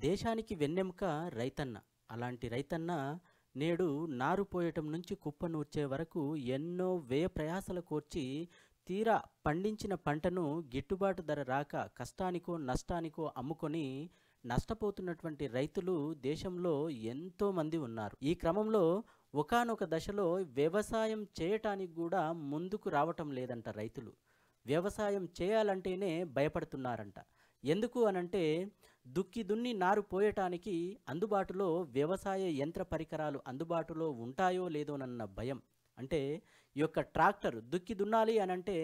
దేశానికి వెన్నెముక రైతన్న. అలాంటి రైతన్న నేడు నారు పోయటం నుంచి కుప్ప నూర్చే వరకు ఎన్నో వ్యయ ప్రయాసలు కోర్చి తీరా పండించిన పంటను గిట్టుబాటు ధర రాక కష్టానికో, నష్టానికో అమ్ముకొని నష్టపోతున్నటువంటి రైతులు దేశంలో ఎంతోమంది ఉన్నారు. ఈ క్రమంలో ఒకానొక దశలో వ్యవసాయం చేయటానికి కూడా ముందుకు రావటం లేదంట రైతులు. వ్యవసాయం చేయాలంటేనే భయపడుతున్నారంట. ఎందుకు అనంటే దుక్కి దున్ని నారు పోయటానికి అందుబాటులో వ్యవసాయ యంత్ర పరికరాలు అందుబాటులో ఉంటాయో లేదోనన్న భయం. అంటే ఈ యొక్క ట్రాక్టర్ దుక్కి దున్నాలి అనంటే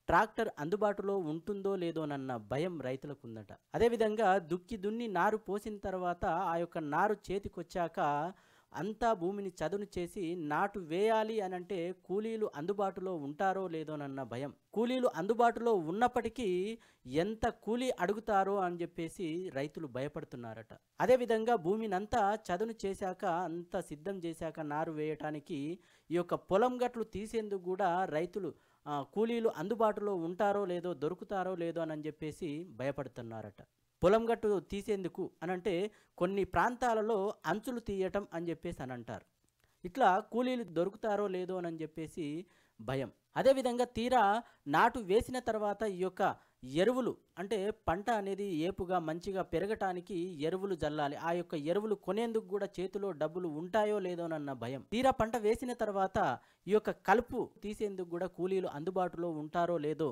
ట్రాక్టర్ అందుబాటులో ఉంటుందో లేదోనన్న భయం రైతులకు ఉందట. అదేవిధంగా దుక్కి దున్ని నారు పోసిన తర్వాత ఆ యొక్క నారు చేతికొచ్చాక అంతా భూమిని చదును చేసి నాటు వేయాలి అనంటే కూలీలు అందుబాటులో ఉంటారో లేదోనన్న భయం. కూలీలు అందుబాటులో ఉన్నప్పటికీ ఎంత కూలీ అడుగుతారో అని చెప్పేసి రైతులు భయపడుతున్నారట. అదేవిధంగా భూమినంతా చదును చేశాక అంతా సిద్ధం చేశాక నారు వేయటానికి ఈ యొక్క పొలం గట్లు తీసేందుకు కూడా రైతులు కూలీలు అందుబాటులో ఉంటారో లేదో దొరుకుతారో లేదో అని చెప్పేసి భయపడుతున్నారట. పొలం గట్టు తీసేందుకు అనంటే కొన్ని ప్రాంతాలలో అంచులు తీయటం అని చెప్పేసి అని అంటారు. ఇట్లా కూలీలు దొరుకుతారో లేదో అని చెప్పేసి భయం. అదేవిధంగా తీరా నాటు వేసిన తర్వాత ఈ యొక్క ఎరువులు అంటే పంట అనేది ఏపుగా మంచిగా పెరగటానికి ఎరువులు జల్లాలి. ఆ యొక్క ఎరువులు కొనేందుకు కూడా చేతిలో డబ్బులు ఉంటాయో లేదోనన్న భయం. తీరా పంట వేసిన తర్వాత ఈ యొక్క కలుపు తీసేందుకు కూడా కూలీలు అందుబాటులో ఉంటారో లేదో,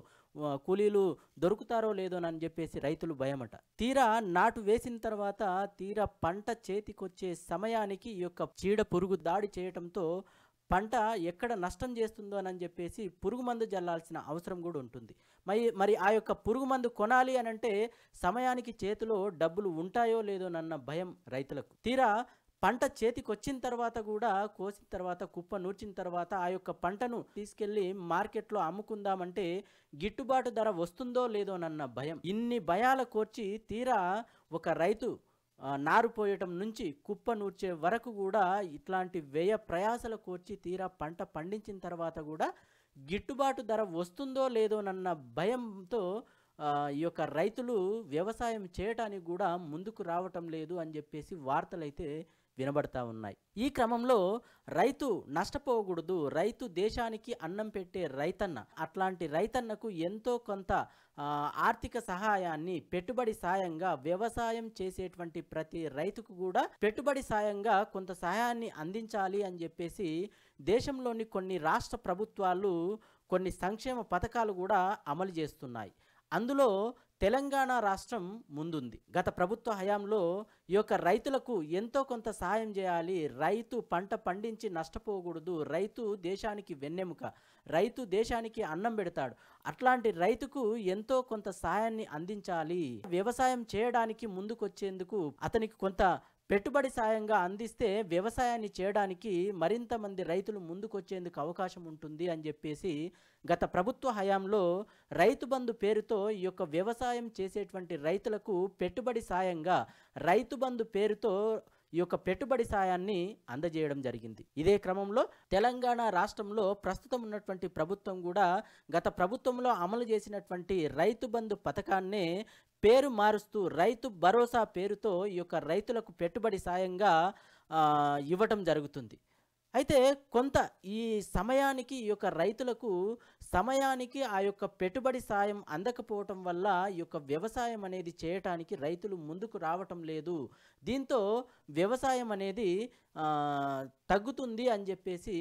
కూలీలు దొరుకుతారో లేదోనని చెప్పేసి రైతులు భయమట. తీరా నాటు వేసిన తర్వాత తీరా పంట చేతికొచ్చే సమయానికి ఈ యొక్క చీడ పురుగు దాడి చేయటంతో పంట ఎక్కడ నష్టం చేస్తుందో అని చెప్పేసి పురుగు మందు జల్లాల్సిన అవసరం కూడా ఉంటుంది. మరి ఆ యొక్క పురుగు మందు కొనాలి అనంటే సమయానికి చేతిలో డబ్బులు ఉంటాయో లేదోనన్న భయం రైతులకు. తీరా పంట చేతికి వచ్చిన తర్వాత కూడా కోసిన తర్వాత కుప్ప నూర్చిన తర్వాత ఆ యొక్క పంటను తీసుకెళ్లి మార్కెట్లో అమ్ముకుందామంటే గిట్టుబాటు ధర వస్తుందో లేదోనన్న భయం. ఇన్ని భయాల కోర్చి తీరా ఒక రైతు నారు పోయటం నుంచి కుప్ప నూర్చే వరకు కూడా ఇట్లాంటి వ్యయ ప్రయాసలు కోర్చి తీరా పంట పండించిన తర్వాత కూడా గిట్టుబాటు ధర వస్తుందో లేదోనన్న భయంతో ఈ యొక్క రైతులు వ్యవసాయం చేయటానికి కూడా ముందుకు రావటం లేదు అని చెప్పేసి వార్తలైతే వినబడతా ఉన్నాయి. ఈ క్రమంలో రైతు నష్టపోకూడదు, రైతు దేశానికి అన్నం పెట్టే రైతన్న, అట్లాంటి రైతన్నకు ఎంతో కొంత ఆర్థిక సహాయాన్ని పెట్టుబడి సాయంగా వ్యవసాయం చేసేటువంటి ప్రతి రైతుకు కూడా పెట్టుబడి సాయంగా కొంత సహాయాన్ని అందించాలి అని చెప్పేసి దేశంలోని కొన్ని రాష్ట్ర ప్రభుత్వాలు కొన్ని సంక్షేమ పథకాలు కూడా అమలు చేస్తున్నాయి. అందులో తెలంగాణ రాష్ట్రం ముందుంది. గత ప్రభుత్వ హయాంలో ఈ యొక్క రైతులకు ఎంతో కొంత సహాయం చేయాలి, రైతు పంట పండించి నష్టపోకూడదు, రైతు దేశానికి వెన్నెముక, రైతు దేశానికి అన్నం పెడతాడు, అట్లాంటి రైతుకు ఎంతో కొంత సహాయాన్ని అందించాలి, వ్యవసాయం చేయడానికి ముందుకొచ్చేందుకు అతనికి కొంత పెట్టుబడి సాయంగా అందిస్తే వ్యవసాయాన్ని చేయడానికి మరింత మంది రైతులు ముందుకొచ్చేందుకు అవకాశం ఉంటుంది అని చెప్పేసి గత ప్రభుత్వ హయాంలో రైతు బంధు పేరుతో ఈ యొక్క వ్యవసాయం చేసేటువంటి రైతులకు పెట్టుబడి సాయంగా రైతు బంధు పేరుతో ఈ యొక్క పెట్టుబడి సాయాన్ని అందజేయడం జరిగింది. ఇదే క్రమంలో తెలంగాణ రాష్ట్రంలో ప్రస్తుతం ఉన్నటువంటి ప్రభుత్వం కూడా గత ప్రభుత్వంలో అమలు చేసినటువంటి రైతు బంధు పథకాన్నే పేరు మారుస్తూ రైతు భరోసా పేరుతో ఈ యొక్క రైతులకు పెట్టుబడి సాయంగా ఇవ్వటం జరుగుతుంది. అయితే కొంత ఈ సమయానికి ఈ యొక్క రైతులకు సమయానికి ఆ యొక్క పెట్టుబడి సాయం అందకపోవటం వల్ల ఈ యొక్క వ్యవసాయం అనేది చేయటానికి రైతులు ముందుకు రావటం లేదు. దీంతో వ్యవసాయం అనేది తగ్గుతుంది అని చెప్పేసి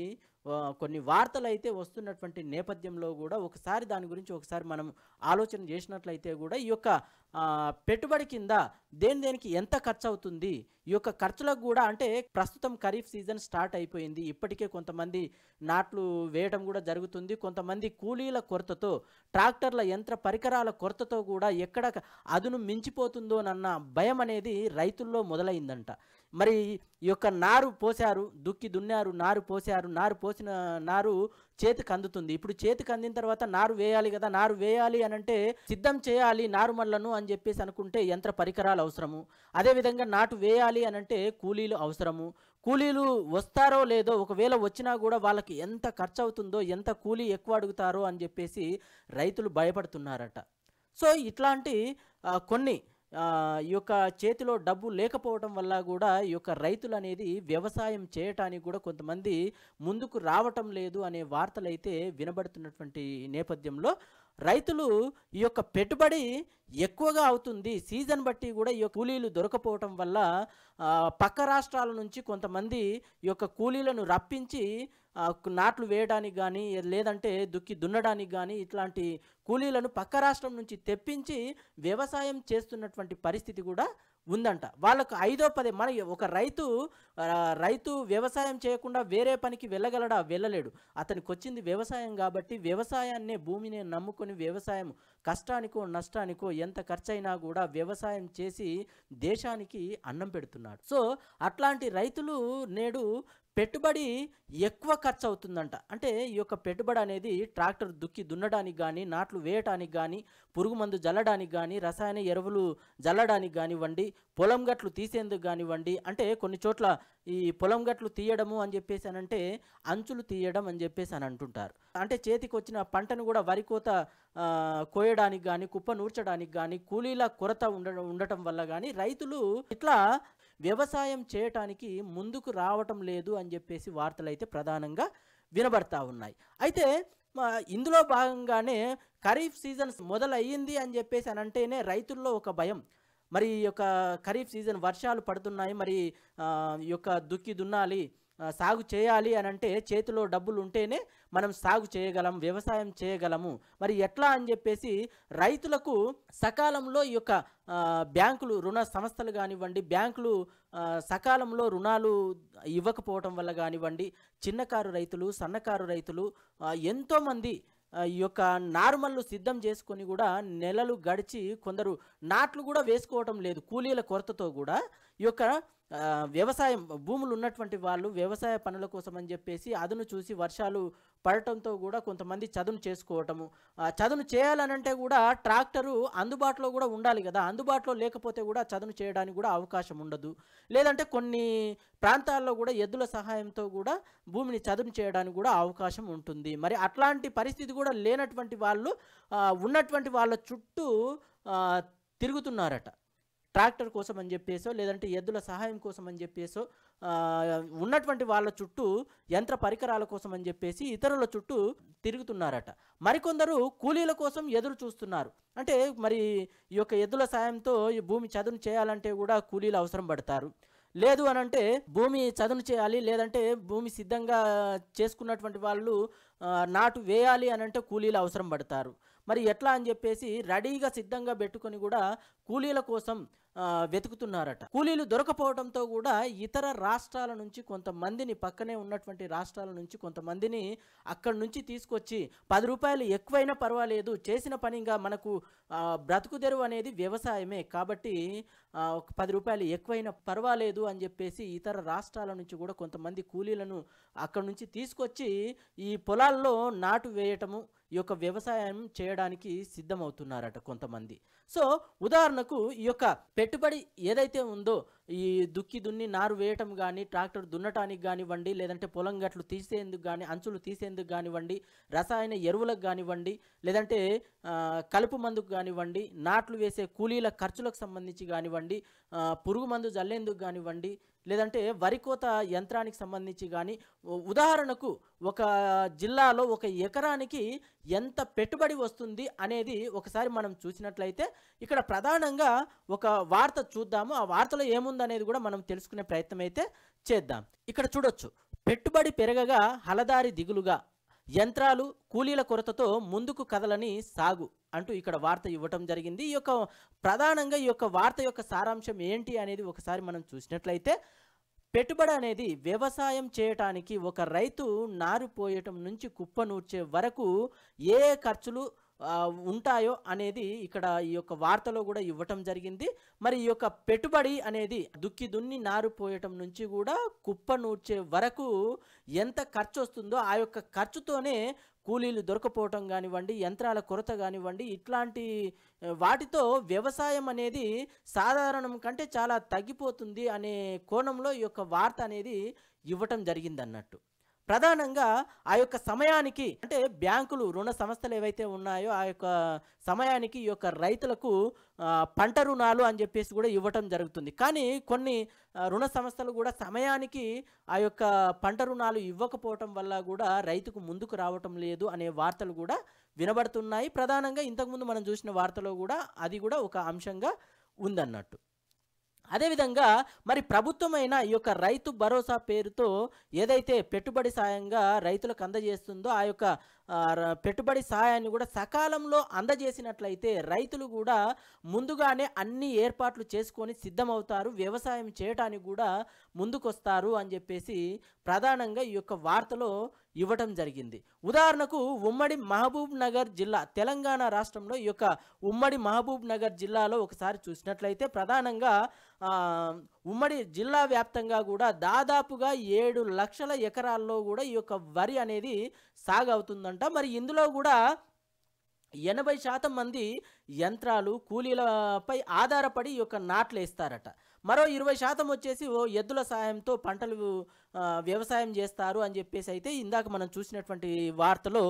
కొన్ని వార్తలు అయితే వస్తున్నటువంటి నేపథ్యంలో కూడా ఒకసారి దాని గురించి ఒకసారి మనం ఆలోచన చేసినట్లయితే కూడా ఈ యొక్క పెట్టుబడి కింద దేనికి ఎంత ఖర్చు అవుతుంది, ఈ యొక్క ఖర్చులకు కూడా అంటే ప్రస్తుతం ఖరీఫ్ సీజన్ స్టార్ట్ అయిపోయింది, ఇప్పటికే కొంతమంది నాట్లు వేయడం కూడా జరుగుతుంది, కొంతమంది కూలీల కొరతతో ట్రాక్టర్ల యంత్ర పరికరాల కొరతతో కూడా ఎక్కడ అదును మించిపోతుందోనన్న భయం అనేది రైతుల్లో మొదలైందంట. మరి ఈ యొక్క నారు పోశారు, దుక్కి దున్నారు, నారు పోశారు, నారు పోసిన నారు చేతికి అందుతుంది. ఇప్పుడు చేతికి అందిన తర్వాత నారు వేయాలి కదా, నారు వేయాలి అనంటే సిద్ధం చేయాలి నారుమళ్లను అని చెప్పేసి అనుకుంటే యంత్ర పరికరాలు అవసరము. అదేవిధంగా నాటు వేయాలి అనంటే కూలీలు అవసరము. కూలీలు వస్తారో లేదో, ఒకవేళ వచ్చినా కూడా వాళ్ళకి ఎంత ఖర్చు అవుతుందో, ఎంత కూలీ ఎక్కువ అడుగుతారో అని చెప్పేసి రైతులు భయపడుతున్నారట. సో ఇట్లాంటి కొన్ని ఈ యొక్క చేతిలో డబ్బు లేకపోవడం వల్ల కూడా ఈ యొక్క రైతులనేది వ్యవసాయం చేయటానికి కూడా కొంతమంది ముందుకు రావటం లేదు అనే వార్తలైతే వినబడుతున్నటువంటి నేపథ్యంలో రైతులు ఈ యొక్క పెట్టుబడి ఎక్కువగా అవుతుంది. సీజన్ బట్టి కూడా ఈ యొక్క కూలీలు దొరకపోవటం వల్ల పక్క రాష్ట్రాల నుంచి కొంతమంది ఈ యొక్క కూలీలను రప్పించి నాట్లు వేయడానికి కానీ లేదంటే దుక్కి దున్నడానికి కానీ ఇట్లాంటి కూలీలను పక్క రాష్ట్రం నుంచి తెప్పించి వ్యవసాయం చేస్తున్నటువంటి పరిస్థితి కూడా ఉందంట. వాళ్ళకు ఐదో పదే మన ఒక రైతు వ్యవసాయం చేయకుండా వేరే పనికి వెళ్ళగలడా? వెళ్ళలేడు. అతనికి వచ్చింది వ్యవసాయం కాబట్టి వ్యవసాయాన్నే భూమిని నమ్ముకొని వ్యవసాయం కష్టానికో నష్టానికో ఎంత ఖర్చైనా కూడా వ్యవసాయం చేసి దేశానికి అన్నం పెడుతున్నాడు. సో అట్లాంటి రైతులు నేడు పెట్టుబడి ఎక్కువ ఖర్చు అవుతుందంట. అంటే ఈ యొక్క పెట్టుబడి అనేది ట్రాక్టర్ దుక్కి దున్నడానికి కానీ నాట్లు వేయటానికి కానీ పురుగు మందు జల్లడానికి కానీ రసాయన ఎరువులు జల్లడానికి కానివ్వండి పొలం గట్లు తీసేందుకు కానివ్వండి. అంటే కొన్ని చోట్ల ఈ పొలం గట్లు తీయడము అని చెప్పేసి అనంటే అంచులు తీయడం అని చెప్పేసి అని అంటుంటారు. అంటే చేతికి వచ్చిన పంటను కూడా వరి కోత కోయడానికి కానీ కుప్ప నూర్చడానికి కానీ కూలీల కొరత ఉండటం వల్ల కానీ రైతులు ఇట్లా వ్యవసాయం చేయటానికి ముందుకు రావటం లేదు అని చెప్పేసి వార్తలు అయితే ప్రధానంగా వినబడతా ఉన్నాయి. అయితే ఇందులో భాగంగానే ఖరీఫ్ సీజన్ మొదలయ్యింది అని చెప్పేసి అని అంటేనే రైతుల్లో ఒక భయం. మరి ఈ యొక్క ఖరీఫ్ సీజన్ వర్షాలు పడుతున్నాయి, మరి ఈ యొక్క దుక్కి దున్నాలి సాగు చేయాలి అని అంటే చేతిలో డబ్బులు ఉంటేనే మనం సాగు చేయగలం, వ్యవసాయం చేయగలము. మరి ఎట్లా అని చెప్పేసి రైతులకు సకాలంలో ఈ యొక్క బ్యాంకులు రుణ సంస్థలు కానివ్వండి బ్యాంకులు సకాలంలో రుణాలు ఇవ్వకపోవటం వల్ల కానివ్వండి చిన్నకారు రైతులు సన్నకారు రైతులు ఎంతోమంది ఈ యొక్క నార్మల్లు సిద్ధం చేసుకొని కూడా నెలలు గడిచి కొందరు నాట్లు కూడా వేసుకోవటం లేదు. కూలీల కొరతతో కూడా ఈ యొక్క వ్యవసాయం భూములు ఉన్నటువంటి వాళ్ళు వ్యవసాయ పనుల కోసం అని చెప్పేసి అదును చూసి వర్షాలు పడటంతో కూడా కొంతమంది చదును చేసుకోవటము. చదును చేయాలనంటే కూడా ట్రాక్టరు అందుబాటులో కూడా ఉండాలి కదా. అందుబాటులో లేకపోతే కూడా చదును చేయడానికి కూడా అవకాశం ఉండదు. లేదంటే కొన్ని ప్రాంతాల్లో కూడా ఎద్దుల సహాయంతో కూడా భూమిని చదును చేయడానికి కూడా అవకాశం ఉంటుంది. మరి అట్లాంటి పరిస్థితి కూడా లేనటువంటి వాళ్ళు ఉన్నటువంటి వాళ్ళ చుట్టూ తిరుగుతున్నారట. ట్రాక్టర్ కోసం అని చెప్పేసో లేదంటే ఎద్దుల సహాయం కోసం అని చెప్పేసో ఉన్నటువంటి వాళ్ళ చుట్టూ యంత్ర పరికరాల కోసం అని చెప్పేసి ఇతరుల చుట్టూ తిరుగుతున్నారట. మరికొందరు కూలీల కోసం ఎదురు చూస్తున్నారు. అంటే మరి ఈ యొక్క ఎద్దుల సాయంతో ఈ భూమి చదును చేయాలంటే కూడా కూలీలు అవసరం పడతారు. లేదు అనంటే భూమి చదును చేయాలి లేదంటే భూమి సిద్ధంగా చేసుకున్నటువంటి వాళ్ళు నాటు వేయాలి అనంటే కూలీలు అవసరం పడతారు. మరి ఎట్లా అని చెప్పేసి రెడీగా సిద్ధంగా పెట్టుకొని కూడా కూలీల కోసం వెతుకుతున్నారట. కూలీలు దొరకపోవడంతో కూడా ఇతర రాష్ట్రాల నుంచి కొంతమందిని పక్కనే ఉన్నటువంటి రాష్ట్రాల నుంచి కొంతమందిని అక్కడి నుంచి తీసుకొచ్చి 10 రూపాయలు ఎక్కువైనా పర్వాలేదు చేసిన పనిగా మనకు బ్రతుకు తెరువు అనేది వ్యవసాయమే కాబట్టి ఒక 10 రూపాయలు ఎక్కువైనా పర్వాలేదు అని చెప్పేసి ఇతర రాష్ట్రాల నుంచి కూడా కొంతమంది కూలీలను అక్కడి నుంచి తీసుకొచ్చి ఈ పొలాల్లో నాటు వేయటము ఈ యొక్క వ్యవసాయం చేయడానికి సిద్ధమవుతున్నారట కొంతమంది. సో ఉదాహరణకు ఈ యొక్క పెట్టుబడి ఏదైతే ఉందో ఈ దుక్కి దున్ని నారు వేయటం కానీ ట్రాక్టర్ దున్నటానికి కానివ్వండి లేదంటే పొలం గట్లు తీసేందుకు కానీ అంచులు తీసేందుకు కానివ్వండి రసాయన ఎరువులకు కానివ్వండి లేదంటే కలుపు మందుకు కానివ్వండి నాట్లు వేసే కూలీల ఖర్చులకు సంబంధించి కానివ్వండి పురుగు మందు జల్లేందుకు కానివ్వండి లేదంటే వరి కోత యంత్రానికి సంబంధించి కానీ ఉదాహరణకు ఒక జిల్లాలో ఒక ఎకరానికి ఎంత పెట్టుబడి వస్తుంది అనేది ఒకసారి మనం చూసినట్లయితే ఇక్కడ ప్రధానంగా ఒక వార్త చూద్దాము. ఆ వార్తలో ఏముందనేది కూడా మనం తెలుసుకునే ప్రయత్నం అయితే చేద్దాం. ఇక్కడ చూడొచ్చు, పెట్టుబడి పెరగగా హలదారి దిగులుగా యంత్రాలు కూలీల కొరతతో ముందుకు కదలని సాగు అంటూ ఇక్కడ వార్త ఇవ్వటం జరిగింది. ఈ యొక్క ప్రధానంగా ఈ యొక్క వార్త యొక్క సారాంశం ఏంటి అనేది ఒకసారి మనం చూసినట్లయితే పెట్టుబడి అనేది వ్యవసాయం చేయటానికి ఒక రైతు నారు పోయటం నుంచి కుప్ప నూర్చే వరకు ఏ ఖర్చులు ఉంటాయో అనేది ఇక్కడ ఈ యొక్క వార్తలో కూడా ఇవ్వటం జరిగింది. మరి ఈ యొక్క పెట్టుబడి అనేది దుక్కి దున్ని నారు పోయటం నుంచి కూడా కుప్ప నూర్చే వరకు ఎంత ఖర్చు వస్తుందో ఆ యొక్క ఖర్చుతోనే కూలీలు దొరకపోవటం కానివ్వండి యంత్రాల కొరత కానివ్వండి ఇట్లాంటి వాటితో వ్యవసాయం అనేది సాధారణం కంటే చాలా తగ్గిపోతుంది అనే కోణంలో ఈ యొక్క వార్త అనేది ఇవ్వటం జరిగింది అన్నట్టు. ప్రధానంగా ఆ యొక్క సమయానికి అంటే బ్యాంకులు, రుణ సంస్థలు ఏవైతే ఉన్నాయో ఆ యొక్క సమయానికి ఈ యొక్క రైతులకు పంట రుణాలు అని చెప్పేసి కూడా ఇవ్వటం జరుగుతుంది. కానీ కొన్ని రుణ సంస్థలు కూడా సమయానికి ఆ యొక్క పంట రుణాలు ఇవ్వకపోవటం వల్ల కూడా రైతుకు ముందుకు రావటం లేదు అనే వార్తలు కూడా వినబడుతున్నాయి. ప్రధానంగా ఇంతకుముందు మనం చూసిన వార్తలో కూడా అది కూడా ఒక అంశంగా ఉందన్నట్టు. అదేవిధంగా మరి ప్రభుత్వమైన ఈ యొక్క రైతు భరోసా పేరుతో ఏదైతే పెట్టుబడి సాయంగా రైతులకు అందజేస్తుందో ఆ యొక్క పెట్టుబడి సాయాన్ని కూడా సకాలంలో అందజేసినట్లయితే రైతులు కూడా ముందుగానే అన్ని ఏర్పాట్లు చేసుకొని సిద్ధమవుతారు, వ్యవసాయం చేయటానికి కూడా ముందుకొస్తారు అని చెప్పేసి ప్రధానంగా ఈ యొక్క వార్తలో ఇవ్వటం జరిగింది. ఉదాహరణకు ఉమ్మడి మహబూబ్ నగర్ జిల్లా, తెలంగాణ రాష్ట్రంలో ఈ యొక్క ఉమ్మడి మహబూబ్ నగర్ జిల్లాలో ఒకసారి చూసినట్లయితే ప్రధానంగా ఉమ్మడి జిల్లా వ్యాప్తంగా కూడా దాదాపుగా 7 లక్షల ఎకరాల్లో కూడా ఈ యొక్క వరి అనేది సాగు అవుతుందంట. మరి ఇందులో కూడా 80% మంది యంత్రాలు, కూలీలపై ఆధారపడి ఈ యొక్క నాట్లు వేస్తారట. మరో 20% వచ్చేసి ఎద్దుల సాయంతో పంటలు వ్యవసాయం చేస్తారు అని చెప్పేసి అయితే ఇందాక మనం చూసినటువంటి వార్తలో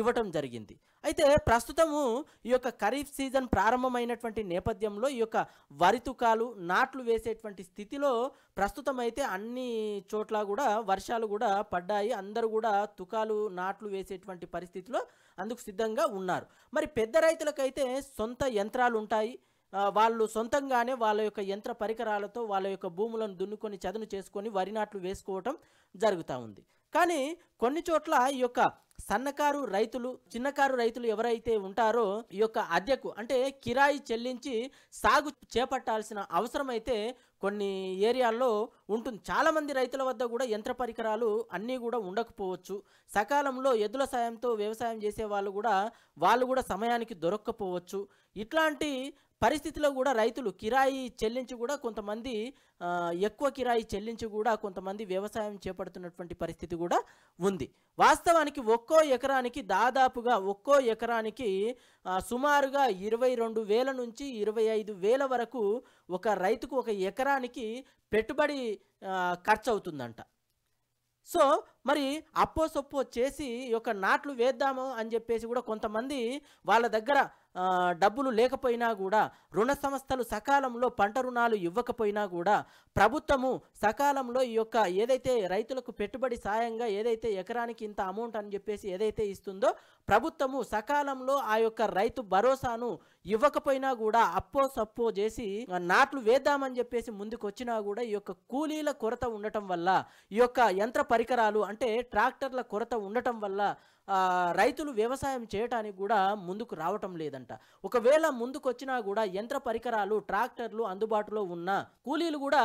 ఇవ్వటం జరిగింది. అయితే ప్రస్తుతము ఈ యొక్క ఖరీఫ్ సీజన్ ప్రారంభమైనటువంటి నేపథ్యంలో ఈ యొక్క వరి తుకాలు, నాట్లు వేసేటువంటి స్థితిలో ప్రస్తుతం అయితే అన్ని చోట్ల కూడా వర్షాలు కూడా పడ్డాయి. అందరూ కూడా తుకాలు, నాట్లు వేసేటువంటి పరిస్థితిలో అందుకు సిద్ధంగా ఉన్నారు. మరి పెద్ద రైతులకైతే సొంత యంత్రాలు ఉంటాయి. వాళ్ళు సొంతంగానే వాళ్ళ యొక్క యంత్ర పరికరాలతో వాళ్ళ యొక్క భూములను దున్నుకొని చదును చేసుకొని వరి నాట్లు వేసుకోవటం జరుగుతూ ఉంది. కానీ కొన్ని చోట్ల ఈ యొక్క సన్నకారు రైతులు, చిన్నకారు రైతులు ఎవరైతే ఉంటారో ఈ యొక్క అద్దెకు అంటే కిరాయి చెల్లించి సాగు చేపట్టాల్సిన అవసరం అయితే కొన్ని ఏరియాల్లో ఉంటుంది. చాలామంది రైతుల వద్ద కూడా యంత్ర పరికరాలు అన్నీ కూడా ఉండకపోవచ్చు. సకాలంలో ఎద్దుల సాయంతో వ్యవసాయం చేసే వాళ్ళు కూడా సమయానికి దొరక్కపోవచ్చు. ఇట్లాంటి పరిస్థితిలో కూడా రైతులు కిరాయి చెల్లించి కూడా కొంతమంది ఎక్కువ కిరాయి చెల్లించి కూడా కొంతమంది వ్యవసాయం చేపడుతున్నటువంటి పరిస్థితి కూడా ఉంది. వాస్తవానికి ఒక్కో ఎకరానికి సుమారుగా 22,000 నుంచి 25,000 వరకు ఒక రైతుకు ఒక ఎకరానికి పెట్టుబడి ఖర్చు అవుతుందంట. సో మరి అప్పో సొప్పో చేసి ఈ యొక్క నాట్లు వేద్దాము అని చెప్పేసి కూడా కొంతమంది వాళ్ళ దగ్గర డబ్బులు లేకపోయినా కూడా, రుణ సంస్థలు సకాలంలో పంట రుణాలు ఇవ్వకపోయినా కూడా ప్రభుత్వము సకాలంలో ఈ యొక్క ఏదైతే రైతులకు పెట్టుబడి సాయంగా ఏదైతే ఎకరానికి ఇంత అమౌంట్ అని చెప్పేసి ఏదైతే ఇస్తుందో ప్రభుత్వము సకాలంలో ఆ యొక్క రైతు భరోసాను ఇవ్వకపోయినా కూడా అప్పో సప్పో చేసి నాట్లు వేద్దామని చెప్పేసి ముందుకు వచ్చినా కూడా ఈ యొక్క కూలీల కొరత ఉండటం వల్ల, ఈ యొక్క యంత్ర పరికరాలు అంటే ట్రాక్టర్ల కొరత ఉండటం వల్ల రైతులు వ్యవసాయం చేయటానికి కూడా ముందుకు రావటం లేదంట. ఒకవేళ ముందుకు వచ్చినా కూడా యంత్ర పరికరాలు, ట్రాక్టర్లు అందుబాటులో ఉన్న కూలీలు కూడా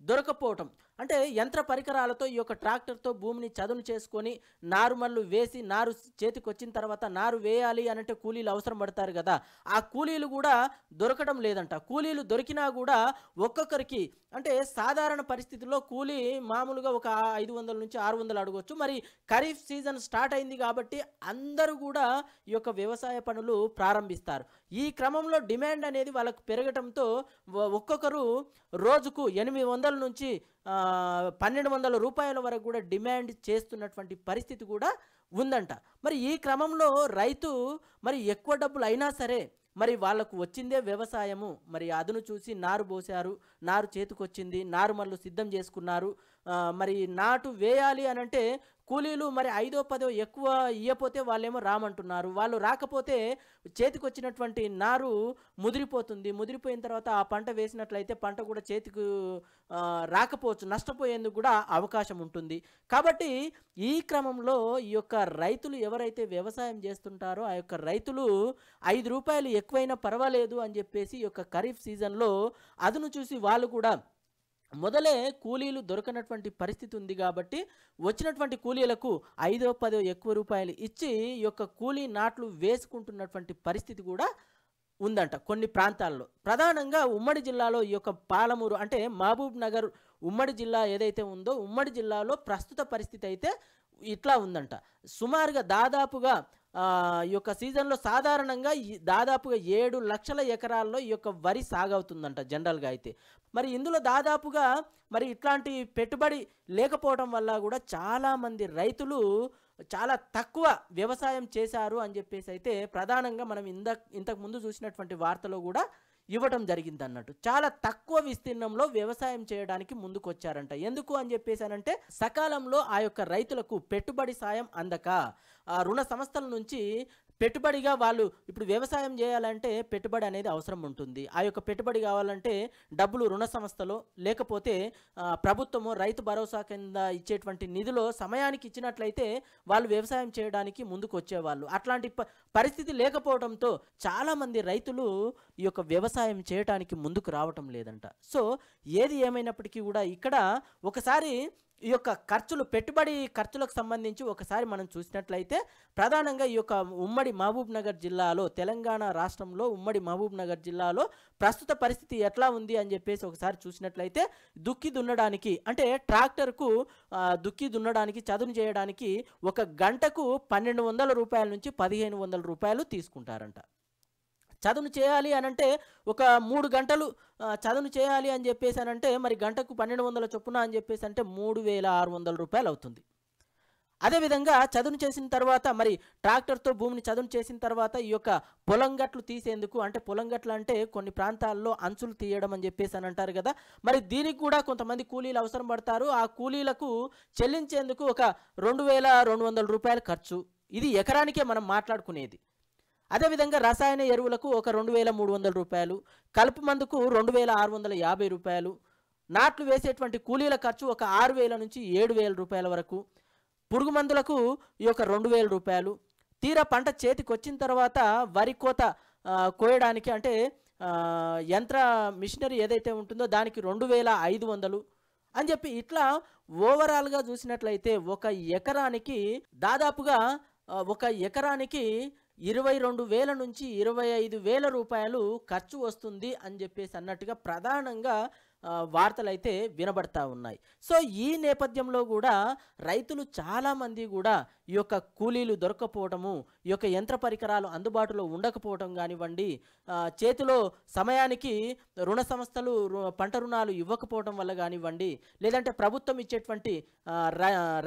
దొరకపోవటం, అంటే యంత్ర పరికరాలతో ఈ యొక్క ట్రాక్టర్తో భూమిని చదును చేసుకొని నారుమల్లు వేసి నారు చేతికి వచ్చిన తర్వాత నారు వేయాలి అనంటే కూలీలు అవసరం పడతారు కదా, ఆ కూలీలు కూడా దొరకడం లేదంట. కూలీలు దొరికినా కూడా ఒక్కొక్కరికి అంటే సాధారణ పరిస్థితుల్లో కూలీ మామూలుగా ఒక 500 నుంచి 600 అడగొచ్చు. మరి ఖరీఫ్ సీజన్ స్టార్ట్ అయింది కాబట్టి అందరూ కూడా ఈ యొక్క వ్యవసాయ పనులు ప్రారంభిస్తారు. ఈ క్రమంలో డిమాండ్ అనేది వాళ్ళకు పెరగటంతో ఒక్కొక్కరు రోజుకు 800 నుంచి 1,200 రూపాయల వరకు కూడా డిమాండ్ చేస్తున్నటువంటి పరిస్థితి కూడా ఉందంట. మరి ఈ క్రమంలో రైతు మరి ఎక్కువ డబ్బులు అయినా సరే మరి వాళ్ళకు వచ్చిందే వ్యవసాయము, మరి అదును చూసి నారు పోసారు, నారు చేతికొచ్చింది, నారుమల్లు సిద్ధం చేసుకున్నారు. మరి నాటు వేయాలి అనంటే కూలీలు మరి 5-10 ఎక్కువ ఇయ్యపోతే వాళ్ళేమో రామంటున్నారు. వాళ్ళు రాకపోతే చేతికొచ్చినటువంటి నారు ముదిరిపోతుంది. ముదిరిపోయిన తర్వాత ఆ పంట వేసినట్లయితే పంట కూడా చేతికి రాకపోవచ్చు, నష్టపోయేందుకు కూడా అవకాశం ఉంటుంది. కాబట్టి ఈ క్రమంలో ఈ యొక్క రైతులు ఎవరైతే వ్యవసాయం చేస్తుంటారో ఆ యొక్క రైతులు 5 రూపాయలు ఎక్కువైనా పర్వాలేదు అని చెప్పేసి ఈ యొక్క ఖరీఫ్ సీజన్లో అదును చూసి వాళ్ళు కూడా మొదలే కూలీలు దొరకనటువంటి పరిస్థితి ఉంది కాబట్టి వచ్చినటువంటి కూలీలకు 5-10 ఎక్కువ రూపాయలు ఇచ్చి ఈ యొక్క కూలీ నాట్లు వేసుకుంటున్నటువంటి పరిస్థితి కూడా ఉందంట కొన్ని ప్రాంతాల్లో. ప్రధానంగా ఉమ్మడి జిల్లాలో ఈ యొక్క పాలమూరు అంటే మహబూబ్ నగర్ ఉమ్మడి జిల్లా ఏదైతే ఉందో ఉమ్మడి జిల్లాలో ప్రస్తుత పరిస్థితి అయితే ఇట్లా ఉందంట. సుమారుగా దాదాపుగా ఈ యొక్క సీజన్లో సాధారణంగా దాదాపుగా 7 లక్షల ఎకరాల్లో ఈ యొక్క వరి సాగవుతుందంట జనరల్గా అయితే. మరి ఇందులో దాదాపుగా మరి ఇట్లాంటి పెట్టుబడి లేకపోవడం వల్ల కూడా చాలామంది రైతులు చాలా తక్కువ వ్యవసాయం చేశారు అని చెప్పేసి అయితే ప్రధానంగా మనం ఇంతకు ముందు చూసినటువంటి వార్తలో కూడా ఇవ్వటం జరిగింది అన్నట్టు. చాలా తక్కువ విస్తీర్ణంలో వ్యవసాయం చేయడానికి ముందుకు వచ్చారంట. ఎందుకు అని చెప్పేసానంటే సకాలంలో ఆ యొక్క రైతులకు పెట్టుబడి సాయం అందక రుణ సంస్థల నుంచి పెట్టుబడిగా వాళ్ళు ఇప్పుడు వ్యవసాయం చేయాలంటే పెట్టుబడి అనేది అవసరం ఉంటుంది. ఆ యొక్క పెట్టుబడి కావాలంటే డబ్బులు రుణ సంస్థలో లేకపోతే ప్రభుత్వము రైతు భరోసా కింద ఇచ్చేటువంటి నిధిలో సమయానికి ఇచ్చినట్లయితే వాళ్ళు వ్యవసాయం చేయడానికి ముందుకు వచ్చేవాళ్ళు. అట్లాంటి పరిస్థితి లేకపోవడంతో చాలామంది రైతులు ఈ యొక్క వ్యవసాయం చేయడానికి ముందుకు రావటం లేదంట. సో ఏది ఏమైనప్పటికీ కూడా ఇక్కడ ఒకసారి ఈ యొక్క ఖర్చులు పెట్టుబడి ఖర్చులకు సంబంధించి ఒకసారి మనం చూసినట్లయితే ప్రధానంగా ఈ యొక్క ఉమ్మడి మహబూబ్ నగర్ జిల్లాలో తెలంగాణ రాష్ట్రంలో ఉమ్మడి మహబూబ్ నగర్ జిల్లాలో ప్రస్తుత పరిస్థితి ఎట్లా ఉంది అని చెప్పేసి ఒకసారి చూసినట్లయితే దుక్కి దున్నడానికి అంటే ట్రాక్టర్కు దుక్కి దున్నడానికి చదును చేయడానికి ఒక గంటకు 1200 రూపాయల నుంచి 1500 రూపాయలు తీసుకుంటారంట. చదును చేయాలి అనంటే ఒక 3 గంటలు చదును చేయాలి అని చెప్పేసి అనంటే మరి గంటకు 1200 చొప్పున అని చెప్పేసి అంటే 3600 రూపాయలు అవుతుంది. అదేవిధంగా చదును చేసిన తర్వాత మరి ట్రాక్టర్తో భూమిని చదును చేసిన తర్వాత ఈ యొక్క పొలం గట్లు తీసేందుకు అంటే పొలం గట్లు అంటే కొన్ని ప్రాంతాల్లో అంచులు తీయడం అని చెప్పేసి అని అంటారు కదా, మరి దీనికి కూడా కొంతమంది కూలీలు అవసరం పడతారు. ఆ కూలీలకు చెల్లించేందుకు ఒక 2200 రూపాయలు ఖర్చు. ఇది ఎకరానికే మనం మాట్లాడుకునేది. అదేవిధంగా రసాయన ఎరువులకు ఒక 2300 రూపాయలు, కలుపు మందుకు 2650 రూపాయలు, నాట్లు వేసేటువంటి కూలీల ఖర్చు ఒక 6000 నుంచి 7000 రూపాయల వరకు, పురుగు మందులకు ఈ యొక్క 2000 రూపాయలు, తీరా పంట చేతికి వచ్చిన తర్వాత వరి కోత కోయడానికి అంటే యంత్ర మిషనరీ ఏదైతే ఉంటుందో దానికి 2500 అని చెప్పి ఇట్లా ఓవరాల్గా చూసినట్లయితే ఒక ఎకరానికి దాదాపుగా 22,000 నుంచి 25,000 రూపాయలు ఖర్చు వస్తుంది అని చెప్పేసి అన్నట్టుగా ప్రధానంగా వార్తలు అయితే వినబడతా ఉన్నాయి. సో ఈ నేపథ్యంలో కూడా రైతులు చాలామంది కూడా ఈ యొక్క కూలీలు దొరకపోవటము, ఈ యొక్క యంత్ర పరికరాలు అందుబాటులో ఉండకపోవటం కానివ్వండి, చేతిలో సమయానికి రుణ సంస్థలు పంట రుణాలు ఇవ్వకపోవటం వల్ల కానివ్వండి, లేదంటే ప్రభుత్వం ఇచ్చేటువంటి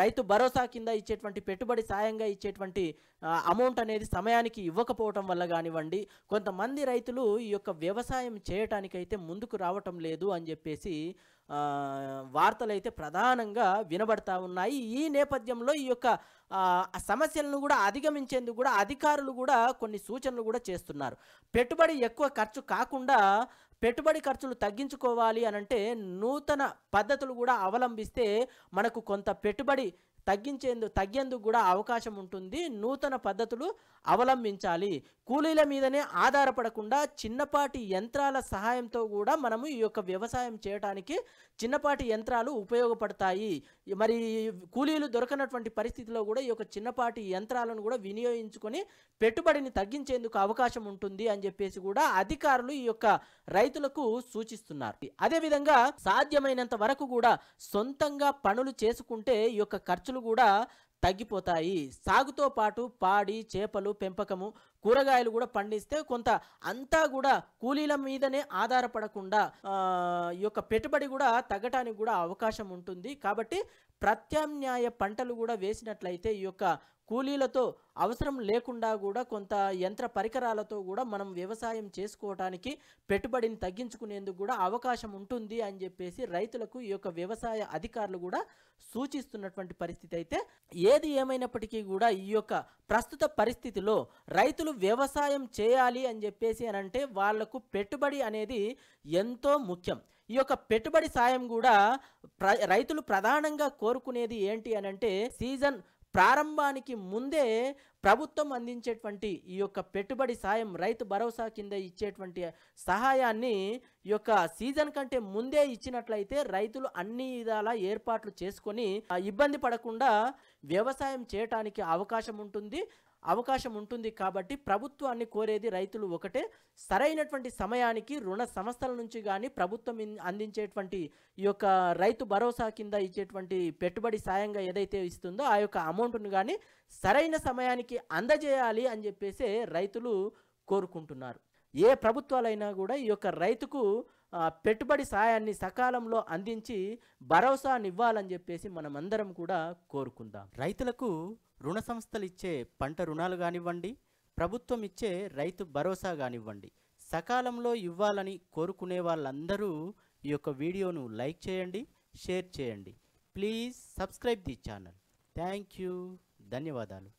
రైతు భరోసా కింద ఇచ్చేటువంటి పెట్టుబడి సాయంగా ఇచ్చేటువంటి అమౌంట్ అనేది సమయానికి ఇవ్వకపోవటం వల్ల కానివ్వండి, కొంతమంది రైతులు ఈ యొక్క వ్యవసాయం చేయటానికైతే ముందుకు రావటం లేదు అని చెప్పేసి వార్తలు అయితే ప్రధానంగా వినబడతా ఉన్నాయి. ఈ నేపథ్యంలో ఈ యొక్క సమస్యలను కూడా అధిగమించేందుకు కూడా అధికారులు కూడా కొన్ని సూచనలు కూడా చేస్తున్నారు. పెట్టుబడి ఎక్కువ ఖర్చు కాకుండా పెట్టుబడి ఖర్చులు తగ్గించుకోవాలి అనంటే నూతన పద్ధతులు కూడా అవలంబిస్తే మనకు కొంత పెట్టుబడి తగ్గేందుకు కూడా అవకాశం ఉంటుంది. నూతన పద్ధతులు అవలంబించాలి. కూలీల మీదనే ఆధారపడకుండా చిన్నపాటి యంత్రాల సహాయంతో కూడా మనము ఈ యొక్క వ్యవసాయం చేయడానికి చిన్నపాటి యంత్రాలు ఉపయోగపడతాయి. మరి కూలీలు దొరకనటువంటి పరిస్థితిలో కూడా ఈ యొక్క చిన్నపాటి యంత్రాలను కూడా వినియోగించుకొని పెట్టుబడిని తగ్గించేందుకు అవకాశం ఉంటుంది అని చెప్పేసి కూడా అధికారులు ఈ యొక్క రైతులకు సూచిస్తున్నారు. అదేవిధంగా సాధ్యమైనంత వరకు కూడా సొంతంగా పనులు చేసుకుంటే ఈ యొక్క ఖర్చులు కూడా తగ్గిపోతాయి. సాగుతో పాటు పాడి, చేపలు పెంపకము, కూరగాయలు కూడా పండిస్తే కొంత అంతా కూడా కూలీల మీదనే ఆధారపడకుండా ఈ యొక్క పెట్టుబడి కూడా తగ్గటానికి కూడా అవకాశం ఉంటుంది. కాబట్టి ప్రత్యామ్నాయ పంటలు కూడా వేసినట్లయితే ఈ యొక్క కూలీలతో అవసరం లేకుండా కూడా కొంత యంత్ర పరికరాలతో కూడా మనం వ్యవసాయం చేసుకోవడానికి పెట్టుబడిని తగ్గించుకునేందుకు కూడా అవకాశం ఉంటుంది అని చెప్పేసి రైతులకు ఈ యొక్క వ్యవసాయ అధికారులు కూడా సూచిస్తున్నటువంటి పరిస్థితి అయితే ఏది ఏమైనప్పటికీ కూడా ఈ యొక్క ప్రస్తుత పరిస్థితిలో రైతులు వ్యవసాయం చేయాలి అని చెప్పేసి అనంటే వాళ్లకు పెట్టుబడి అనేది ఎంతో ముఖ్యం. ఈ యొక్క పెట్టుబడి సాయం కూడా రైతులు ప్రధానంగా కోరుకునేది ఏంటి అనంటే సీజన్ ప్రారంభానికి ముందే ప్రభుత్వం అందించేటువంటి ఈ యొక్క పెట్టుబడి సాయం రైతు భరోసా కింద ఇచ్చేటువంటి సహాయాన్ని ఈ యొక్క సీజన్ కంటే ముందే ఇచ్చినట్లయితే రైతులు అన్ని విధాల ఏర్పాట్లు చేసుకొని ఇబ్బంది పడకుండా వ్యవసాయం చేయటానికి అవకాశం ఉంటుంది. కాబట్టి ప్రభుత్వాన్ని కోరేది రైతులు ఒకటే, సరైనటువంటి సమయానికి రుణ సంస్థల నుంచి కానీ ప్రభుత్వం అందించేటువంటి ఈ యొక్క రైతు భరోసా కింద ఇచ్చేటువంటి పెట్టుబడి సాయంగా ఏదైతే ఇస్తుందో ఆ యొక్క అమౌంట్ను కానీ సరైన సమయానికి అందజేయాలి అని చెప్పేసి రైతులు కోరుకుంటున్నారు. ఏ ప్రభుత్వాలైనా కూడా ఈ యొక్క రైతుకు పెట్టుబడి సాయాన్ని సకాలంలో అందించి భరోసానివ్వాలని చెప్పేసి మనమందరం కూడా కోరుకుందాం. రైతులకు రుణ సంస్థలు ఇచ్చే పంట రుణాలు కానివ్వండి, ప్రభుత్వం ఇచ్చే రైతు భరోసా కానివ్వండి, సకాలంలో ఇవ్వాలని కోరుకునే వాళ్ళందరూ ఈ యొక్క వీడియోను లైక్ చేయండి, షేర్ చేయండి. Please subscribe the channel. Thank you. ధన్యవాదాలు.